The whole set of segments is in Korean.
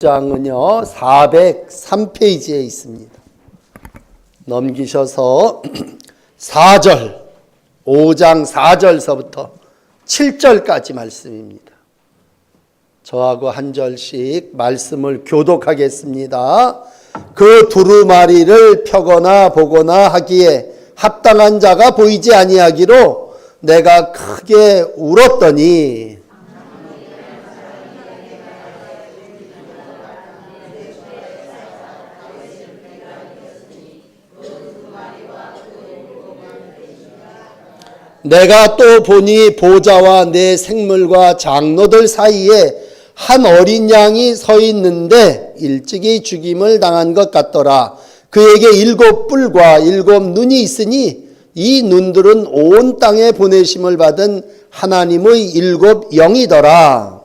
장은요 403페이지에 있습니다. 넘기셔서 4절 5장 4절서부터 7절까지 말씀입니다. 저하고 한 절씩 말씀을 교독하겠습니다. 그 두루마리를 펴거나 보거나 하기에 합당한 자가 보이지 아니하기로 내가 크게 울었더니 내가 또 보니 보좌와 내 생물과 장로들 사이에 한 어린 양이 서 있는데 일찍이 죽임을 당한 것 같더라. 그에게 7 뿔과 7 눈이 있으니 이 눈들은 온 땅에 보내심을 받은 하나님의 7 영이더라.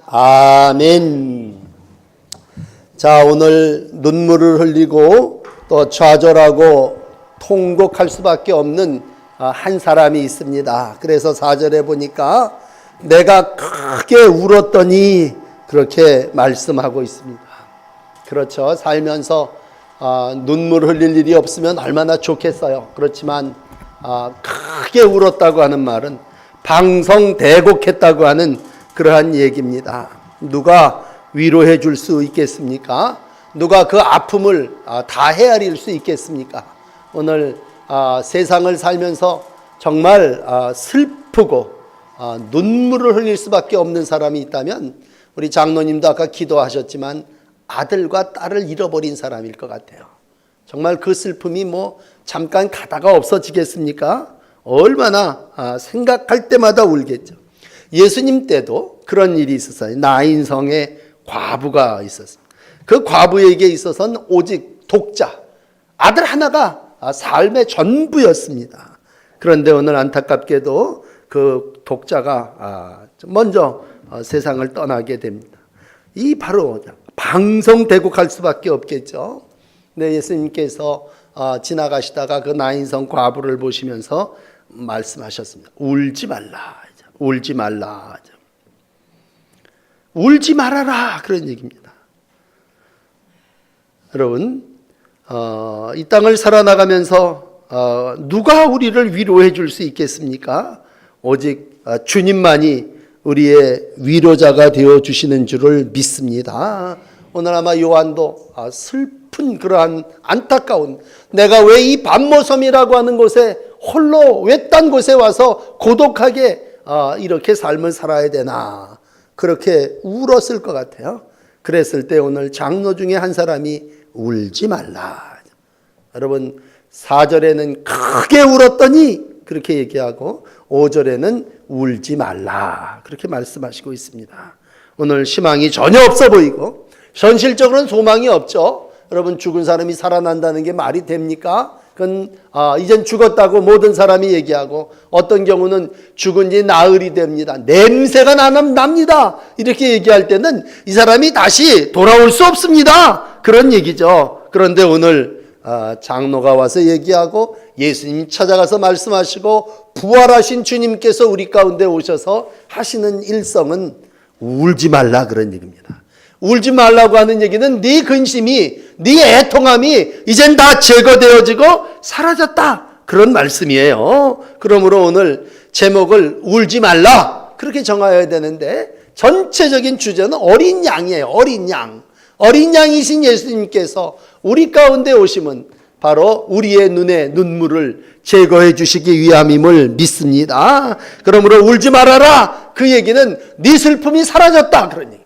아멘. 자, 오늘 눈물을 흘리고 또 좌절하고 통곡할 수밖에 없는 한 사람이 있습니다. 그래서 4절에 보니까 내가 크게 울었더니 그렇게 말씀하고 있습니다. 그렇죠. 살면서 눈물 흘릴 일이 없으면 얼마나 좋겠어요. 그렇지만 크게 울었다고 하는 말은 방성대곡했다고 하는 그러한 얘기입니다. 누가 위로해 줄 수 있겠습니까? 누가 그 아픔을 다 헤아릴 수 있겠습니까? 오늘 세상을 살면서 정말 슬프고 눈물을 흘릴 수밖에 없는 사람이 있다면 우리 장로님도 아까 기도하셨지만 아들과 딸을 잃어버린 사람일 것 같아요. 정말 그 슬픔이 뭐 잠깐 가다가 없어지겠습니까? 얼마나 생각할 때마다 울겠죠. 예수님 때도 그런 일이 있었어요. 나인성에 과부가 있었습니다. 그 과부에게 있어서는 오직 독자, 아들 하나가 삶의 전부였습니다. 그런데 오늘 안타깝게도 그 독자가 먼저 세상을 떠나게 됩니다. 이 바로 방성대곡할 수밖에 없겠죠. 네, 예수님께서 지나가시다가 그 나인성 과부를 보시면서 말씀하셨습니다. 울지 말라, 울지 말라. 울지 말아라, 그런 얘기입니다. 여러분, 이 땅을 살아나가면서 누가 우리를 위로해 줄 수 있겠습니까? 오직 주님만이 우리의 위로자가 되어 주시는 줄을 믿습니다. 오늘 아마 요한도 슬픈 그러한 안타까운, 내가 왜 이 반모섬이라고 하는 곳에 홀로 외딴 곳에 와서 고독하게 이렇게 삶을 살아야 되나, 그렇게 울었을 것 같아요. 그랬을 때 오늘 장로 중에 한 사람이 울지 말라. 여러분 4절에는 크게 울었더니 그렇게 얘기하고 5절에는 울지 말라 그렇게 말씀하시고 있습니다. 오늘 희망이 전혀 없어 보이고 현실적으로는 소망이 없죠. 여러분 죽은 사람이 살아난다는 게 말이 됩니까? 그건 이젠 죽었다고 모든 사람이 얘기하고 어떤 경우는 죽은 지 나흘이 됩니다. 냄새가 납니다. 이렇게 얘기할 때는 이 사람이 다시 돌아올 수 없습니다. 그런 얘기죠. 그런데 오늘 장로가 와서 얘기하고 예수님이 찾아가서 말씀하시고 부활하신 주님께서 우리 가운데 오셔서 하시는 일성은 울지 말라 그런 얘기입니다. 울지 말라고 하는 얘기는 네 근심이, 네 애통함이 이젠 다 제거되어지고 사라졌다 그런 말씀이에요. 그러므로 오늘 제목을 울지 말라 그렇게 정하여야 되는데 전체적인 주제는 어린 양이에요. 어린 양. 어린 양이신 예수님께서 우리 가운데 오심은 바로 우리의 눈에 눈물을 제거해 주시기 위함임을 믿습니다. 그러므로 울지 말아라 그 얘기는 네 슬픔이 사라졌다 그런 얘기입니다.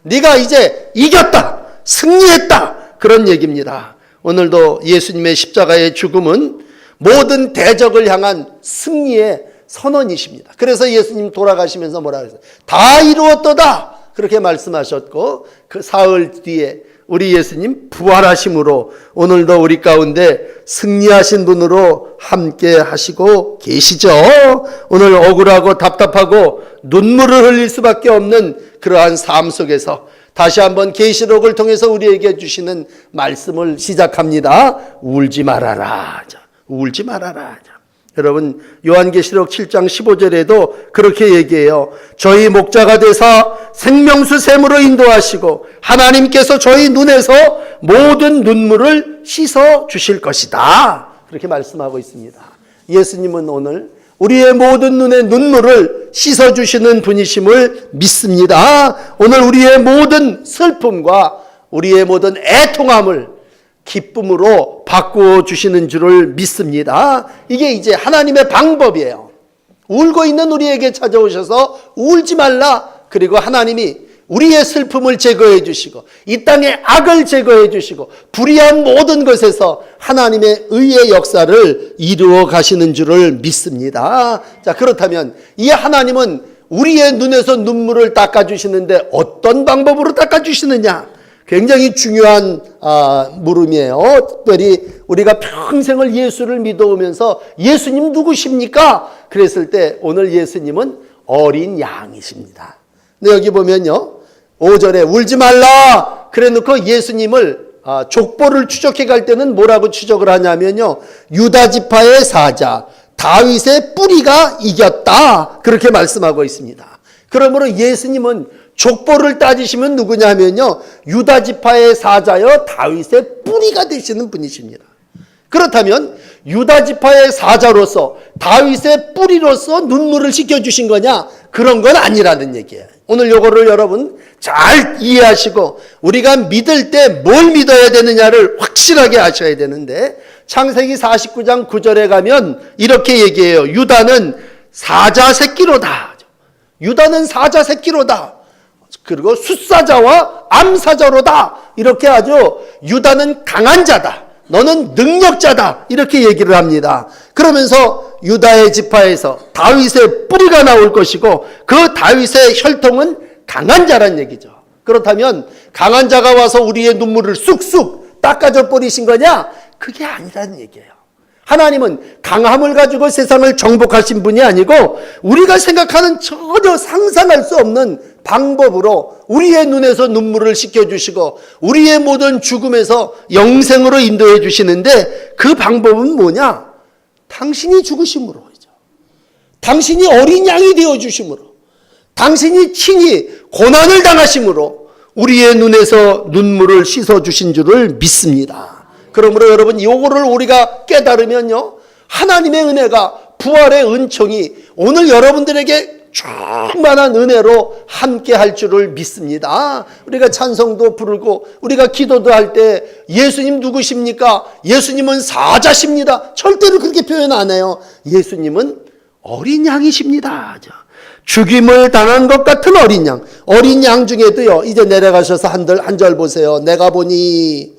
네가 이제 이겼다, 승리했다 그런 얘기입니다. 오늘도 예수님의 십자가의 죽음은 모든 대적을 향한 승리의 선언이십니다. 그래서 예수님 돌아가시면서 뭐라 그랬어요? 다 이루었도다 그렇게 말씀하셨고 그 사흘 뒤에 우리 예수님 부활하심으로 오늘도 우리 가운데 승리하신 분으로 함께 하시고 계시죠. 오늘 억울하고 답답하고 눈물을 흘릴 수밖에 없는 그러한 삶 속에서 다시 한번 계시록을 통해서 우리에게 주시는 말씀을 시작합니다. 울지 말아라. 울지 말아라. 여러분 요한계시록 7장 15절에도 그렇게 얘기해요. 저희 목자가 되사 생명수 샘으로 인도하시고 하나님께서 저희 눈에서 모든 눈물을 씻어 주실 것이다. 그렇게 말씀하고 있습니다. 예수님은 오늘 우리의 모든 눈의 눈물을 씻어주시는 분이심을 믿습니다. 오늘 우리의 모든 슬픔과 우리의 모든 애통함을 기쁨으로 바꾸어 주시는 줄을 믿습니다. 이게 이제 하나님의 방법이에요. 울고 있는 우리에게 찾아오셔서 울지 말라. 그리고 하나님이 우리의 슬픔을 제거해 주시고 이 땅의 악을 제거해 주시고 불의한 모든 것에서 하나님의 의의 역사를 이루어 가시는 줄을 믿습니다. 자, 그렇다면 이 하나님은 우리의 눈에서 눈물을 닦아주시는데 어떤 방법으로 닦아주시느냐? 굉장히 중요한 물음이에요. 특별히 우리가 평생을 예수를 믿어오면서 예수님 누구십니까? 그랬을 때 오늘 예수님은 어린 양이십니다. 근데 여기 보면요 5절에 울지 말라 그래 놓고 예수님을 족보를 추적해 갈 때는 뭐라고 추적을 하냐면요 유다 지파의 사자 다윗의 뿌리가 이겼다 그렇게 말씀하고 있습니다. 그러므로 예수님은 족보를 따지시면 누구냐면요 유다 지파의 사자여 다윗의 뿌리가 되시는 분이십니다. 그렇다면 유다 지파의 사자로서 다윗의 뿌리로서 눈물을 씻겨주신 거냐? 그런 건 아니라는 얘기예요. 오늘 요거를 여러분 잘 이해하시고 우리가 믿을 때 뭘 믿어야 되느냐를 확실하게 아셔야 되는데 창세기 49장 9절에 가면 이렇게 얘기해요. 유다는 사자 새끼로다. 유다는 사자 새끼로다. 그리고 숫사자와 암사자로다. 이렇게 아주 유다는 강한 자다. 너는 능력자다. 이렇게 얘기를 합니다. 그러면서 유다의 지파에서 다윗의 뿌리가 나올 것이고 그 다윗의 혈통은 강한 자란 얘기죠. 그렇다면 강한 자가 와서 우리의 눈물을 쑥쑥 닦아줘 버리신 거냐? 그게 아니라는 얘기예요. 하나님은 강함을 가지고 세상을 정복하신 분이 아니고 우리가 생각하는 전혀 상상할 수 없는 방법으로 우리의 눈에서 눈물을 씻겨주시고 우리의 모든 죽음에서 영생으로 인도해 주시는데 그 방법은 뭐냐? 당신이 죽으심으로죠. 당신이 어린 양이 되어주심으로 당신이 친히 고난을 당하심으로 우리의 눈에서 눈물을 씻어주신 줄을 믿습니다. 그러므로 여러분 요거를 우리가 깨달으면요 하나님의 은혜가 부활의 은총이 오늘 여러분들에게 충만한 은혜로 함께 할 줄을 믿습니다. 우리가 찬송도 부르고 우리가 기도도 할 때 예수님 누구십니까? 예수님은 사자십니다. 절대로 그렇게 표현 안 해요. 예수님은 어린 양이십니다. 죽임을 당한 것 같은 어린 양. 어린 양 중에도요 이제 내려가셔서 한 절 보세요. 내가 보니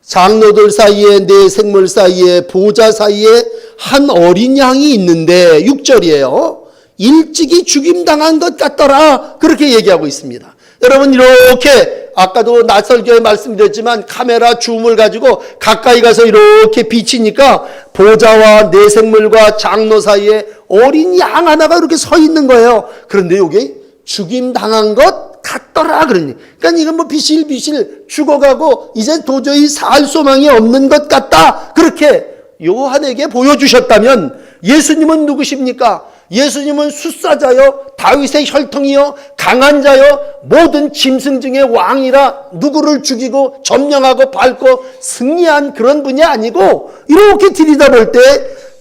장로들 사이에 네 생물 사이에 보좌 사이에 한 어린 양이 있는데 6절이에요. 일찍이 죽임당한 것 같더라. 그렇게 얘기하고 있습니다. 여러분 이렇게 아까도 낯설게 말씀드렸지만 카메라 줌을 가지고 가까이 가서 이렇게 비치니까 보좌와 네 생물과 장로 사이에 어린 양 하나가 이렇게 서 있는 거예요. 그런데 이게 죽임당한 것 같더라 그러니. 그러니까 이건 뭐 비실비실 죽어가고 이제 도저히 살 소망이 없는 것 같다. 그렇게 요한에게 보여주셨다면 예수님은 누구십니까? 예수님은 숫사자요 다윗의 혈통이요 강한 자요 모든 짐승 중의 왕이라 누구를 죽이고 점령하고 밟고 승리한 그런 분이 아니고 이렇게 들여다볼 때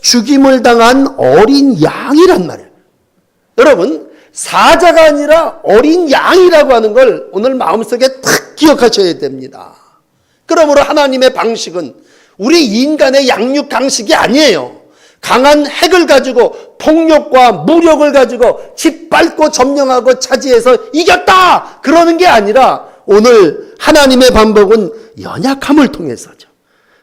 죽임을 당한 어린 양이란 말이에요. 여러분 사자가 아니라 어린 양이라고 하는 걸 오늘 마음속에 탁 기억하셔야 됩니다. 그러므로 하나님의 방식은 우리 인간의 양육 방식이 아니에요. 강한 핵을 가지고 폭력과 무력을 가지고 짓밟고 점령하고 차지해서 이겼다 그러는 게 아니라 오늘 하나님의 방법은 연약함을 통해서죠.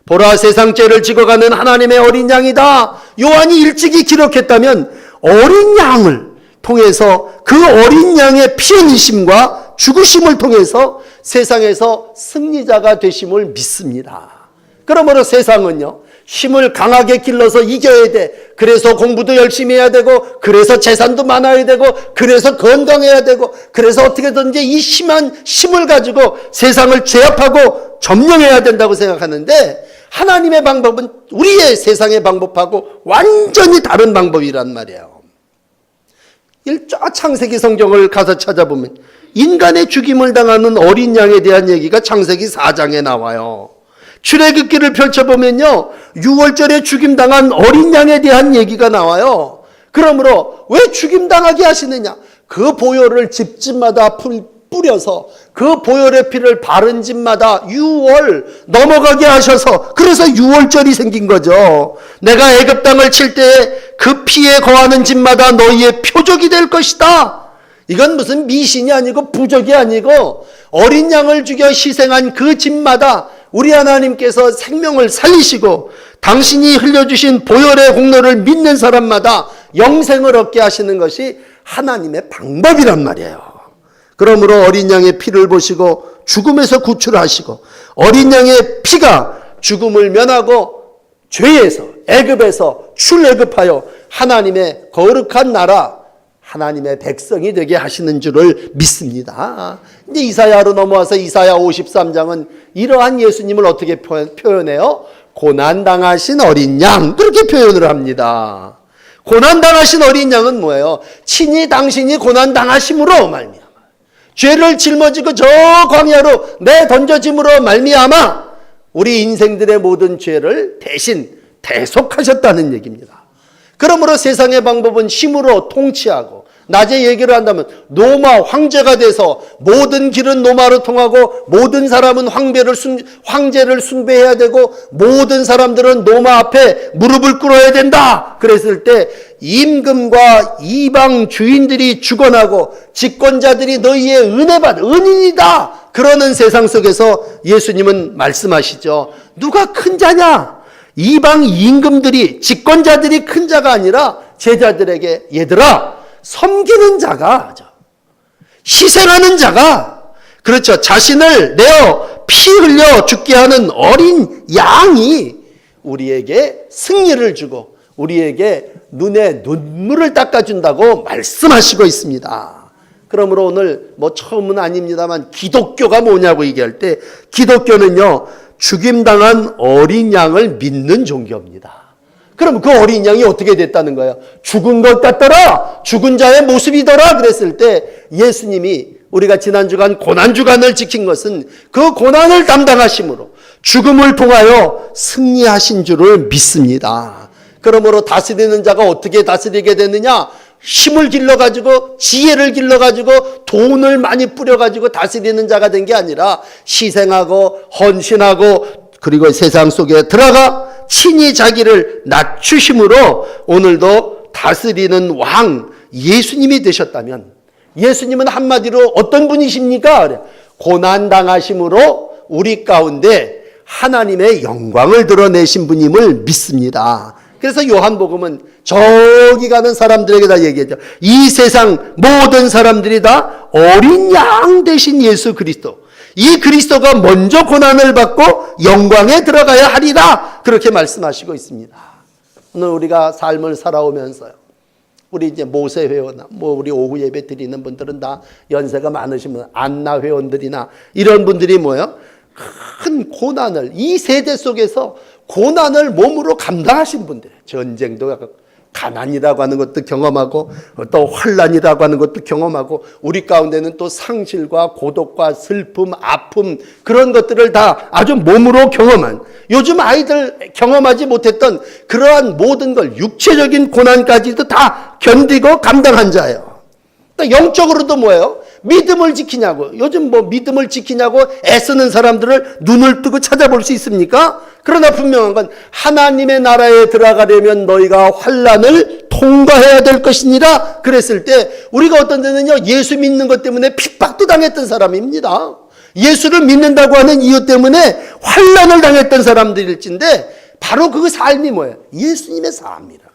보라 세상 죄를 지고가는 하나님의 어린 양이다. 요한이 일찍이 기록했다면 어린 양을 통해서 그 어린 양의 피 흘리심과 죽으심을 통해서 세상에서 승리자가 되심을 믿습니다. 그러므로 세상은요 힘을 강하게 길러서 이겨야 돼. 그래서 공부도 열심히 해야 되고 그래서 재산도 많아야 되고 그래서 건강해야 되고 그래서 어떻게든지 이 심한 힘을 가지고 세상을 제압하고 점령해야 된다고 생각하는데 하나님의 방법은 우리의 세상의 방법하고 완전히 다른 방법이란 말이에요. 창세기 성경을 가서 찾아보면 인간의 죽임을 당하는 어린 양에 대한 얘기가 창세기 4장에 나와요. 출애굽기를 펼쳐보면요, 6월절에 죽임당한 어린 양에 대한 얘기가 나와요. 그러므로 왜 죽임당하게 하시느냐? 그 보혈을 집집마다 뿌려서 그 보혈의 피를 바른 집마다 6월 넘어가게 하셔서, 그래서 6월절이 생긴 거죠. 내가 애굽 땅을 칠 때에 그 피에 거하는 집마다 너희의 표적이 될 것이다. 이건 무슨 미신이 아니고 부적이 아니고 어린 양을 죽여 희생한 그 집마다 우리 하나님께서 생명을 살리시고 당신이 흘려주신 보혈의 공로를 믿는 사람마다 영생을 얻게 하시는 것이 하나님의 방법이란 말이에요. 그러므로 어린 양의 피를 보시고 죽음에서 구출하시고 어린 양의 피가 죽음을 면하고 죄에서 애굽에서 출애굽하여 하나님의 거룩한 나라 하나님의 백성이 되게 하시는 줄을 믿습니다. 이제 이사야로 넘어와서 이사야 53장은 이러한 예수님을 어떻게 표현해요? 고난당하신 어린 양, 그렇게 표현을 합니다. 고난당하신 어린 양은 뭐예요? 친히 당신이 고난당하심으로 말미암아 죄를 짊어지고 저 광야로 내던져짐으로 말미암아 우리 인생들의 모든 죄를 대신 대속하셨다는 얘기입니다. 그러므로 세상의 방법은 힘으로 통치하고, 낮에 얘기를 한다면 노마 황제가 돼서 모든 길은 노마로 통하고 모든 사람은 황제를 숭배해야 되고 모든 사람들은 노마 앞에 무릎을 꿇어야 된다. 그랬을 때 임금과 이방 주인들이 주권하고 집권자들이 너희의 은인이다. 그러는 세상 속에서 예수님은 말씀하시죠. 누가 큰 자냐? 이방 임금들이, 집권자들이 큰 자가 아니라 제자들에게, 얘들아, 섬기는 자가, 희생하는 자가, 그렇죠, 자신을 내어 피 흘려 죽게 하는 어린 양이 우리에게 승리를 주고 우리에게 눈에 눈물을 닦아준다고 말씀하시고 있습니다. 그러므로 오늘 처음은 아닙니다만 기독교가 뭐냐고 얘기할 때, 기독교는요, 죽임당한 어린 양을 믿는 종교입니다. 그럼 그 어린 양이 어떻게 됐다는 거예요? 죽은 것 같더라, 죽은 자의 모습이더라 그랬을 때 예수님이, 우리가 지난주간 고난주간을 지킨 것은 그 고난을 담당하심으로 죽음을 통하여 승리하신 줄을 믿습니다. 그러므로 다스리는 자가 어떻게 다스리게 되느냐? 힘을 길러가지고, 지혜를 길러가지고, 돈을 많이 뿌려가지고 다스리는 자가 된 게 아니라 희생하고 헌신하고, 그리고 세상 속에 들어가 친히 자기를 낮추심으로 오늘도 다스리는 왕 예수님이 되셨다면, 예수님은 한마디로 어떤 분이십니까? 고난당하심으로 우리 가운데 하나님의 영광을 드러내신 분임을 믿습니다. 그래서 요한복음은 저기 가는 사람들에게 다 얘기하죠. 이 세상 모든 사람들이 다 어린 양 되신 예수 그리스도, 이 그리스도가 먼저 고난을 받고 영광에 들어가야 하리라, 그렇게 말씀하시고 있습니다. 오늘 우리가 삶을 살아오면서요, 우리 이제 모세 회원, 우리 오후 예배 드리는 분들은 다 연세가 많으신 분, 안나 회원들이나 이런 분들이 뭐예요? 큰 고난을, 이 세대 속에서 고난을 몸으로 감당하신 분들, 전쟁도 가난이라고 하는 것도 경험하고 또 환난이라고 하는 것도 경험하고, 우리 가운데는 또 상실과 고독과 슬픔, 아픔, 그런 것들을 다 아주 몸으로 경험한, 요즘 아이들 경험하지 못했던 그러한 모든 걸, 육체적인 고난까지도 다 견디고 감당한 자예요. 또 영적으로도 뭐예요? 믿음을 지키냐고. 요즘 믿음을 지키냐고 애쓰는 사람들을 눈을 뜨고 찾아볼 수 있습니까? 그러나 분명한 건 하나님의 나라에 들어가려면 너희가 환난을 통과해야 될 것이니라 그랬을 때, 우리가 어떤 데는요, 예수 믿는 것 때문에 핍박도 당했던 사람입니다. 예수를 믿는다고 하는 이유 때문에 환난을 당했던 사람들일진데, 바로 그 삶이 뭐예요? 예수님의 삶이라.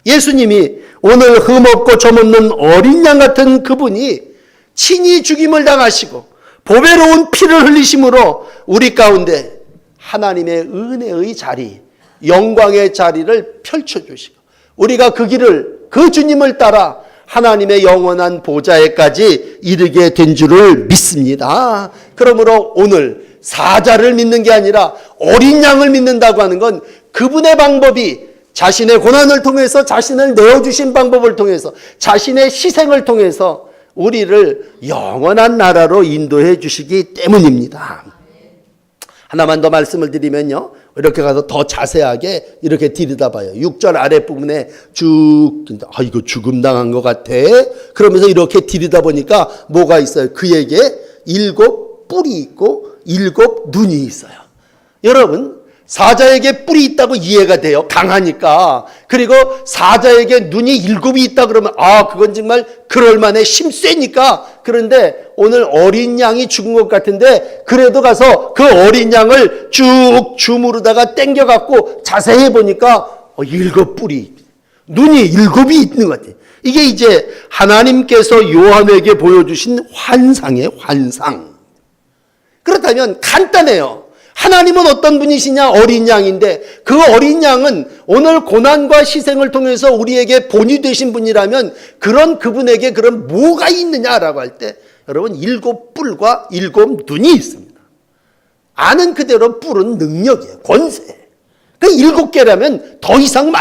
예수님이 오늘 흠없고 점없는 어린 양 같은 그분이 친히 죽임을 당하시고 보배로운 피를 흘리심으로 우리 가운데 하나님의 은혜의 자리, 영광의 자리를 펼쳐주시고, 우리가 그 길을, 그 주님을 따라 하나님의 영원한 보좌에까지 이르게 된 줄을 믿습니다. 그러므로 오늘 사자를 믿는 게 아니라 어린 양을 믿는다고 하는 건 그분의 방법이 자신의 고난을 통해서, 자신을 내어주신 방법을 통해서, 자신의 희생을 통해서 우리를 영원한 나라로 인도해 주시기 때문입니다. 하나만 더 말씀을 드리면요, 이렇게 가서 더 자세하게 이렇게 들여다봐요. 6절 아랫부분에 쭉 이거 죽음당한 것 같아. 그러면서 이렇게 들여다보니까 뭐가 있어요? 그에게 7 뿔이 있고 7 눈이 있어요. 여러분, 사자에게 뿔이 있다고 이해가 돼요. 강하니까. 그리고 사자에게 눈이 7이 있다 그러면 그건 정말 그럴만해. 힘세니까. 그런데 오늘 어린 양이 죽은 것 같은데 그래도 가서 그 어린 양을 쭉 주무르다가 당겨갖고 자세히 보니까 7 뿔이, 눈이 7이 있는 것 같아요. 이게 이제 하나님께서 요한에게 보여주신 환상이에요. 환상. 그렇다면 간단해요. 하나님은 어떤 분이시냐? 어린 양인데 그 어린 양은 오늘 고난과 희생을 통해서 우리에게 본이 되신 분이라면 그런 그분에게 그런 뭐가 있느냐라고 할 때 여러분 7 뿔과 7 눈이 있습니다. 아는 그대로 뿔은 능력이에요. 권세. 그 7개라면 더 이상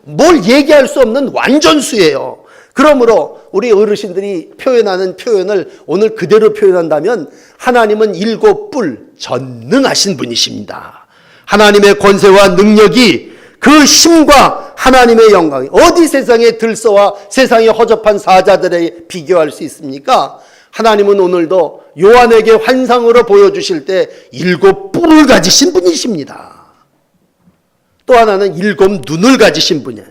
뭘 얘기할 수 없는 완전수예요. 그러므로 우리 어르신들이 표현하는 표현을 오늘 그대로 표현한다면 하나님은 7 뿔 전능하신 분이십니다. 하나님의 권세와 능력이 그 힘과 하나님의 영광이 어디 세상의 들소와 세상의 허접한 사자들에 비교할 수 있습니까? 하나님은 오늘도 요한에게 환상으로 보여주실 때 7 뿔을 가지신 분이십니다. 또 하나는 7 눈을 가지신 분이에요.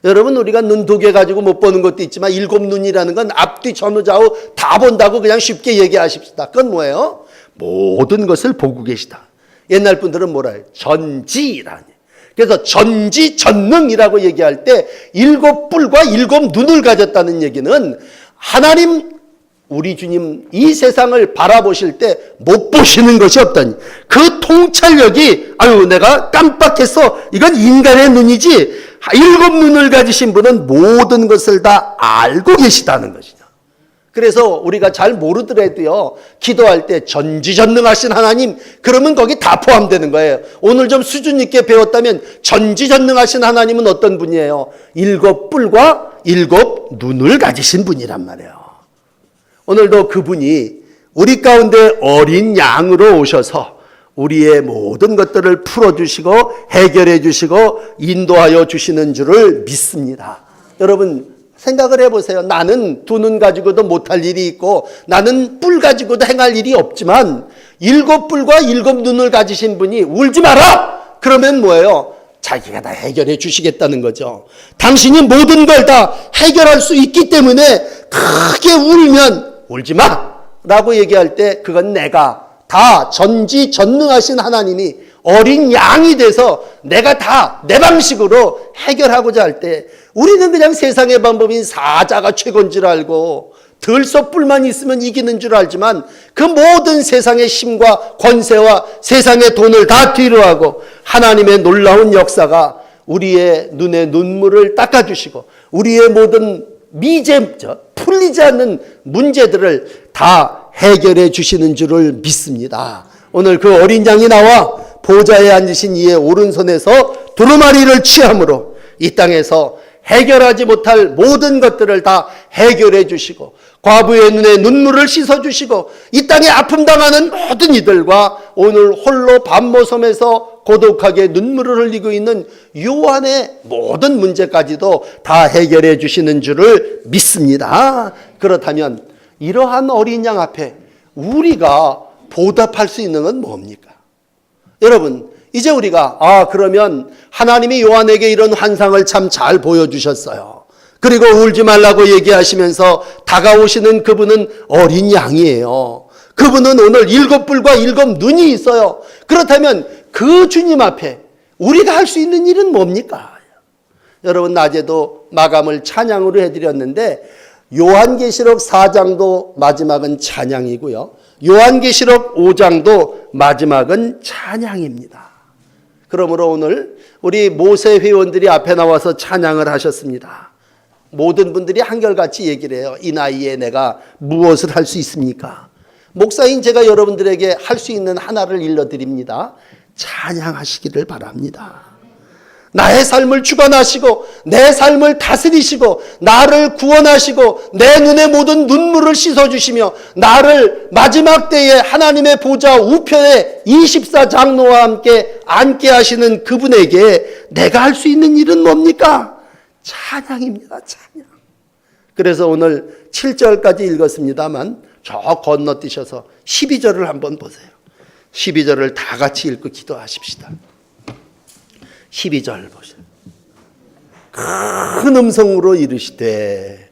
여러분, 우리가 눈 2개 가지고 못 보는 것도 있지만 7 눈이라는 건 앞뒤 전후 좌우 다 본다고 그냥 쉽게 얘기하십시다. 그건 뭐예요? 모든 것을 보고 계시다. 옛날 분들은 뭐라 해요? 전지라니. 그래서 전지전능이라고 얘기할 때 7 뿔과 7 눈을 가졌다는 얘기는 하나님, 우리 주님 이 세상을 바라보실 때 못 보시는 것이 없다니. 그 통찰력이 내가 깜빡했어. 이건 인간의 눈이지 7 눈을 가지신 분은 모든 것을 다 알고 계시다는 것이죠. 그래서 우리가 잘 모르더라도요, 기도할 때 전지전능하신 하나님, 그러면 거기 다 포함되는 거예요. 오늘 좀 수준 있게 배웠다면 전지전능하신 하나님은 어떤 분이에요? 7 뿔과 7 눈을 가지신 분이란 말이에요. 오늘도 그분이 우리 가운데 어린 양으로 오셔서 우리의 모든 것들을 풀어주시고 해결해 주시고 인도하여 주시는 줄을 믿습니다. 여러분, 생각을 해보세요. 나는 2 눈 가지고도 못할 일이 있고 나는 뿔 가지고도 행할 일이 없지만 7 뿔과 7 눈을 가지신 분이 울지 마라! 그러면 뭐예요? 자기가 다 해결해 주시겠다는 거죠. 당신이 모든 걸 다 해결할 수 있기 때문에 크게 울면 울지 마! 라고 얘기할 때 그건 내가 다 전지전능하신 하나님이 어린 양이 돼서 내가 다 내 방식으로 해결하고자 할 때 우리는 그냥 세상의 방법인 사자가 최고인 줄 알고 들소뿔만 있으면 이기는 줄 알지만 그 모든 세상의 힘과 권세와 세상의 돈을 다 뒤로하고 하나님의 놀라운 역사가 우리의 눈에 눈물을 닦아주시고 우리의 모든 풀리지 않는 문제들을 다 해결해 주시는 줄을 믿습니다. 오늘 그 어린 양이 나와 보좌에 앉으신 이의 오른손에서 두루마리를 취함으로 이 땅에서 해결하지 못할 모든 것들을 다 해결해 주시고 과부의 눈에 눈물을 씻어주시고 이 땅에 아픔 당하는 모든 이들과 오늘 홀로 밤모섬에서 고독하게 눈물을 흘리고 있는 요한의 모든 문제까지도 다 해결해 주시는 줄을 믿습니다. 그렇다면 이러한 어린 양 앞에 우리가 보답할 수 있는 건 뭡니까? 여러분, 이제 우리가 그러면 하나님이 요한에게 이런 환상을 참 잘 보여주셨어요. 그리고 울지 말라고 얘기하시면서 다가오시는 그분은 어린 양이에요. 그분은 오늘 7 뿔과 7 눈이 있어요. 그렇다면 그 주님 앞에 우리가 할 수 있는 일은 뭡니까? 여러분, 낮에도 마감을 찬양으로 해드렸는데 요한계시록 4장도 마지막은 찬양이고요. 요한계시록 5장도 마지막은 찬양입니다. 그러므로 오늘 우리 모세 회원들이 앞에 나와서 찬양을 하셨습니다. 모든 분들이 한결같이 얘기를 해요. 이 나이에 내가 무엇을 할 수 있습니까? 목사인 제가 여러분들에게 할 수 있는 하나를 일러드립니다. 찬양하시기를 바랍니다. 나의 삶을 주관하시고 내 삶을 다스리시고 나를 구원하시고 내 눈의 모든 눈물을 씻어주시며 나를 마지막 때에 하나님의 보좌 우편에 24장로와 함께 앉게 하시는 그분에게 내가 할 수 있는 일은 뭡니까? 찬양입니다. 찬양. 그래서 오늘 7절까지 읽었습니다만 저 건너뛰셔서 12절을 한번 보세요. 12절을 다 같이 읽고 기도하십시다. 12절 보세요. 큰 음성으로 이르시되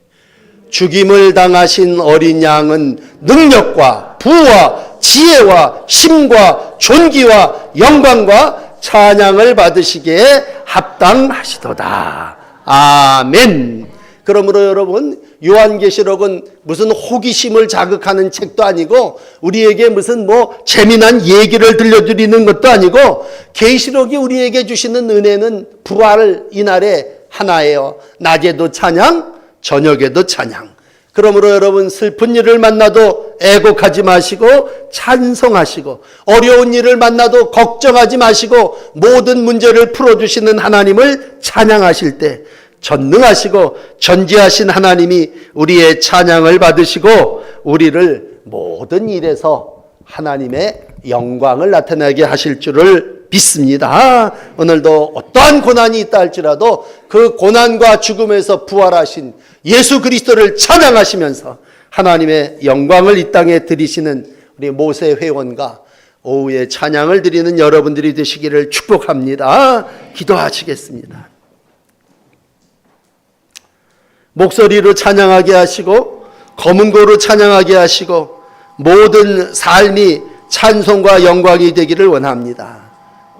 죽임을 당하신 어린 양은 능력과 부와 지혜와 힘과 존귀와 영광과 찬양을 받으시기에 합당하시도다. 아멘. 그러므로 여러분, 요한계시록은 무슨 호기심을 자극하는 책도 아니고 우리에게 무슨 재미난 얘기를 들려드리는 것도 아니고 계시록이 우리에게 주시는 은혜는 부활 이날에 하나예요. 낮에도 찬양, 저녁에도 찬양. 그러므로 여러분, 슬픈 일을 만나도 애곡하지 마시고 찬송하시고 어려운 일을 만나도 걱정하지 마시고 모든 문제를 풀어주시는 하나님을 찬양하실 때 전능하시고 전지하신 하나님이 우리의 찬양을 받으시고 우리를 모든 일에서 하나님의 영광을 나타나게 하실 줄을 믿습니다. 오늘도 어떠한 고난이 있다 할지라도 그 고난과 죽음에서 부활하신 예수 그리스도를 찬양하시면서 하나님의 영광을 이 땅에 드리시는 우리 모세 회원과 오후에 찬양을 드리는 여러분들이 되시기를 축복합니다. 기도하시겠습니다. 목소리로 찬양하게 하시고 검은고로 찬양하게 하시고 모든 삶이 찬송과 영광이 되기를 원합니다.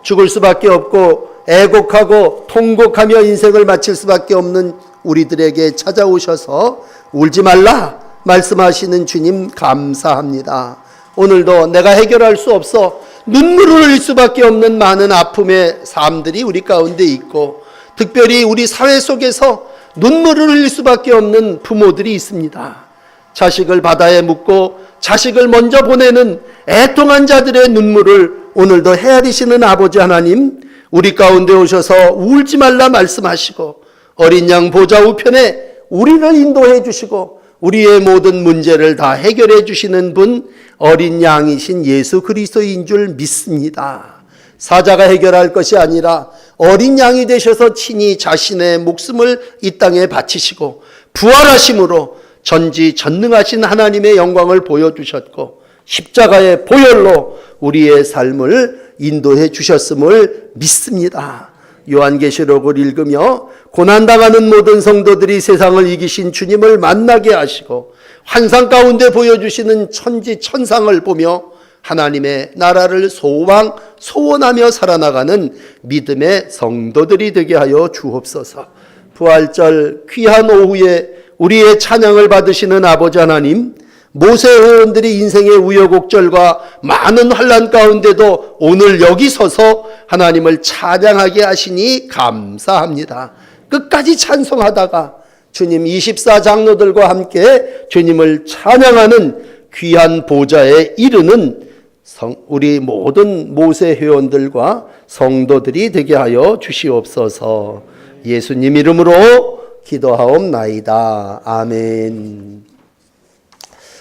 죽을 수밖에 없고 애곡하고 통곡하며 인생을 마칠 수밖에 없는 우리들에게 찾아오셔서 울지 말라 말씀하시는 주님 감사합니다. 오늘도 내가 해결할 수 없어 눈물을 흘릴 수밖에 없는 많은 아픔의 삶들이 우리 가운데 있고 특별히 우리 사회 속에서 눈물을 흘릴 수밖에 없는 부모들이 있습니다. 자식을 바다에 묻고 자식을 먼저 보내는 애통한 자들의 눈물을 오늘도 헤아리시는 아버지 하나님, 우리 가운데 오셔서 울지 말라 말씀하시고 어린 양 보좌 우편에 우리를 인도해 주시고 우리의 모든 문제를 다 해결해 주시는 분, 어린 양이신 예수 그리스도인 줄 믿습니다. 사자가 해결할 것이 아니라 어린 양이 되셔서 친히 자신의 목숨을 이 땅에 바치시고 부활하심으로 전지전능하신 하나님의 영광을 보여주셨고 십자가의 보혈로 우리의 삶을 인도해 주셨음을 믿습니다. 요한계시록을 읽으며 고난당하는 모든 성도들이 세상을 이기신 주님을 만나게 하시고 환상 가운데 보여주시는 천지천상을 보며 하나님의 나라를 소원하며 살아나가는 믿음의 성도들이 되게 하여 주옵소서. 부활절 귀한 오후에 우리의 찬양을 받으시는 아버지 하나님, 모세 회원들이 인생의 우여곡절과 많은 환난 가운데도 오늘 여기 서서 하나님을 찬양하게 하시니 감사합니다. 끝까지 찬송하다가 주님 24장로들과 함께 주님을 찬양하는 귀한 보좌에 이르는 우리 모든 모세 회원들과 성도들이 되게 하여 주시옵소서. 예수님 이름으로 기도하옵나이다. 아멘.